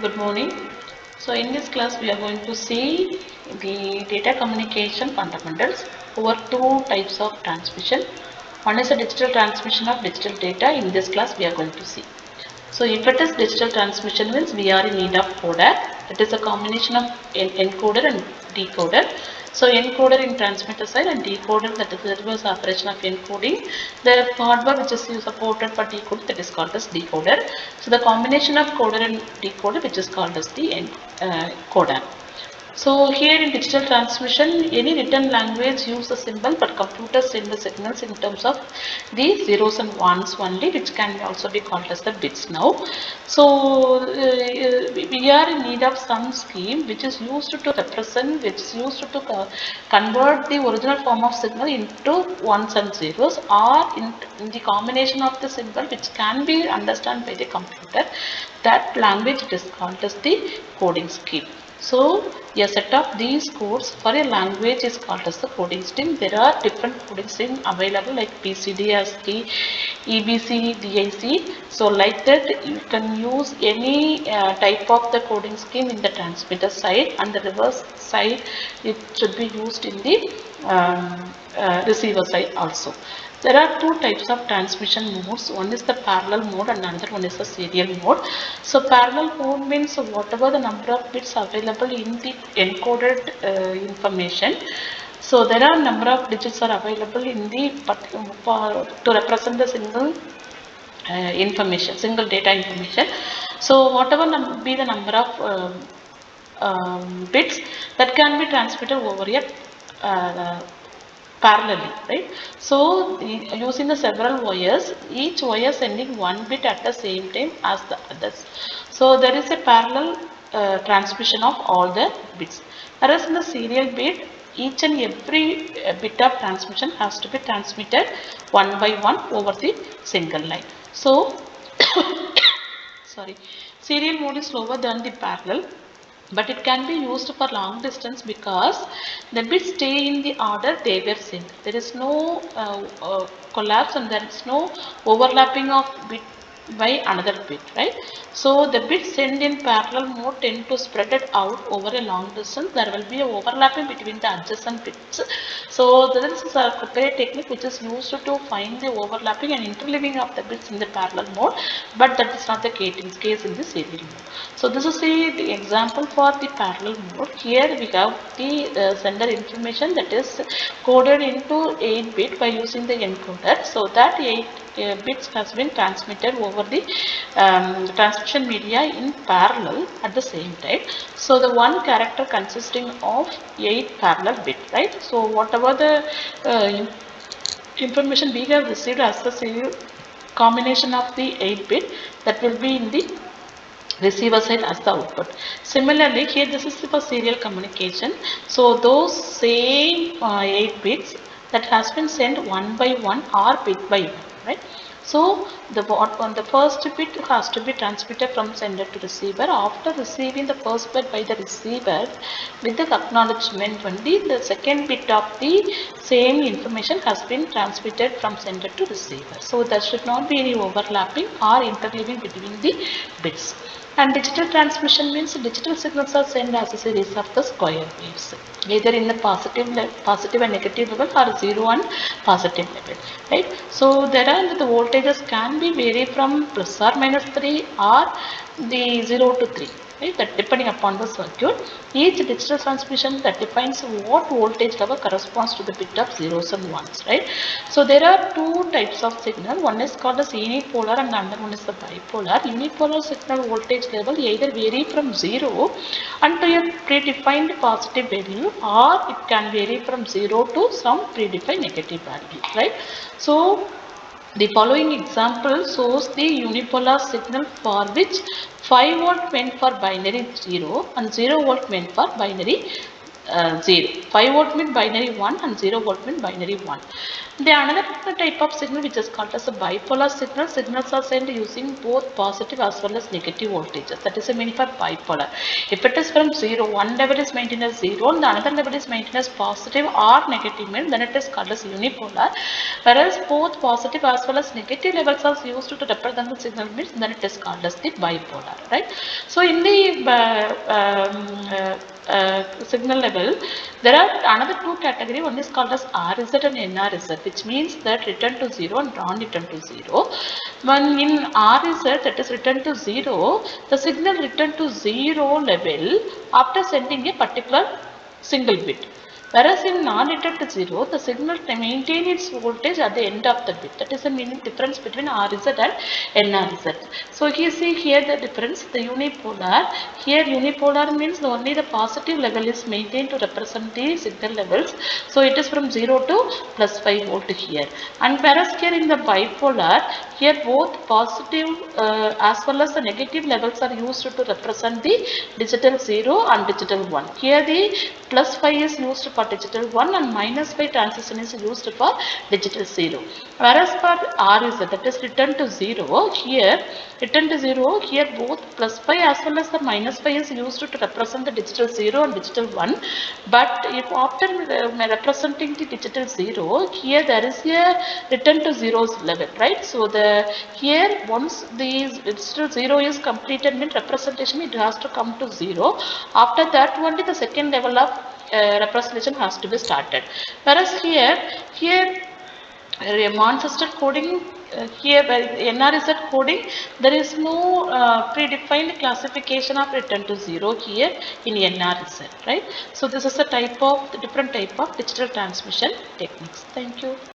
Good morning. So in this class we are going to see the data communication fundamentals over two types of transmission. One is a digital transmission of digital data. In this class we are going to see. So if it is digital transmission means we are in need of coder. It is a combination of encoder and decoder. So encoder in transmitter side and decoder, that is the reverse operation of encoding. The hardware which is supported for decode, that is called as decoder. So the combination of coder and decoder, which is called as the coder. So here in digital transmission, any written language use a symbol, but computers send the signals in terms of the zeros and ones only, which can also be called as the bits now. So we are in need of some scheme which is used to represent, which is used to convert the original form of signal into ones and zeros, or in the combination of the symbol which can be understood by the computer. That language is called as the coding scheme. So a set of these codes for a language is called as the coding scheme. There are different coding schemes available like BCD, ASCII, EBCDIC. So like that you can use any type of the coding scheme in the transmitter side, and the reverse side it should be used in the receiver side also. There are two types of transmission modes. One is the parallel mode and another one is the serial mode. So parallel mode means whatever the number of bits available in the encoded information. So there are number of digits are available in the to represent the single information, single data information. So whatever be the number of bits that can be transmitted over a parallelly, right? So using the several wires, each wire sending one bit at the same time as the others. So there is a parallel transmission of all the bits. Whereas in the serial bit, each and every bit of transmission has to be transmitted one by one over the single line. So sorry, serial mode is slower than the parallel, but it can be used for long distance because the bits stay in the order they were sent. There is no collapse and there is no overlapping of bit by another bit, right? So the bits sent in parallel mode tend to spread it out over a long distance. There will be a overlapping between the adjacent bits. So this is a separate technique which is used to find the overlapping and interleaving of the bits in the parallel mode, but that is not the case in the serial mode. So this is the example for the parallel mode. Here we have the sender information that is coded into 8 bit by using the encoder. So that 8 bits has been transmitted over the transmission media in parallel at the same time. So the one character consisting of 8 parallel bits, right? So whatever the information we have received as the serial combination of the 8 bit, that will be in the receiver side as the output. Similarly, here this is for serial communication. So those same 8 bits that has been sent one by one or bit by one, right? So the first bit has to be transmitted from sender to receiver. After receiving the first bit by the receiver with the acknowledgement only, the second bit of the same information has been transmitted from sender to receiver. So there should not be any overlapping or interleaving between the bits. And digital transmission means digital signals are sent as a series of the square waves, either in the positive and negative level or zero and positive level, right? So there are the voltages can be vary from plus or minus 3 or the 0 to 3. Right, that depending upon the circuit, each digital transmission that defines what voltage level corresponds to the bit of zeros and ones, right? So there are two types of signal. One is called as unipolar and another one is the bipolar. Unipolar signal voltage level either vary from 0 unto a predefined positive value, or it can vary from 0 to some predefined negative value, right? So the following example shows the unipolar signal for which 5 volt meant for binary 0 and 0 volt meant for binary 0. 5 volt mean binary 1 and 0 volt mean binary 1. The another type of signal which is called as a bipolar signal. Signals are sent using both positive as well as negative voltages. That is a meaning for bipolar. If it is from 0, one level is maintained as 0 and the another level is maintained as positive or negative, then it is called as unipolar. Whereas both positive as well as negative levels are used to represent the signal means, then it is called as the bipolar, right? So in the signal level, there are another two category. One is called as RZ and NRZ, which means that return to 0 and non-return to 0. When in RZ, that is return to 0, the signal return to 0 level after sending a particular single bit. Whereas in non-return to 0, the signal maintain its voltage at the end of the bit. That is the meaning difference between RZ and NRZ. So you see here the difference, the unipolar. Here unipolar means only the positive level is maintained to represent the signal levels. So it is from 0 to plus 5 volt here. And whereas here in the bipolar, here both positive as well as the negative levels are used to represent the digital 0 and digital 1. Here the plus 5 is used for digital 1 and minus 5 transition is used for digital 0. Whereas for R is that is return to 0, here return to 0, here both plus 5 as well as the minus 5 is used to represent the digital 0 and digital 1. But if after representing the digital 0, here there is a return to 0's level, right? So the here once the digital 0 is completed, means representation it has to come to 0. After that only the second level of representation has to be started. Whereas here Manchester coding, here by NRZ coding, there is no predefined classification of return to 0 here in NRZ, right? So this is a different type of digital transmission techniques. Thank you.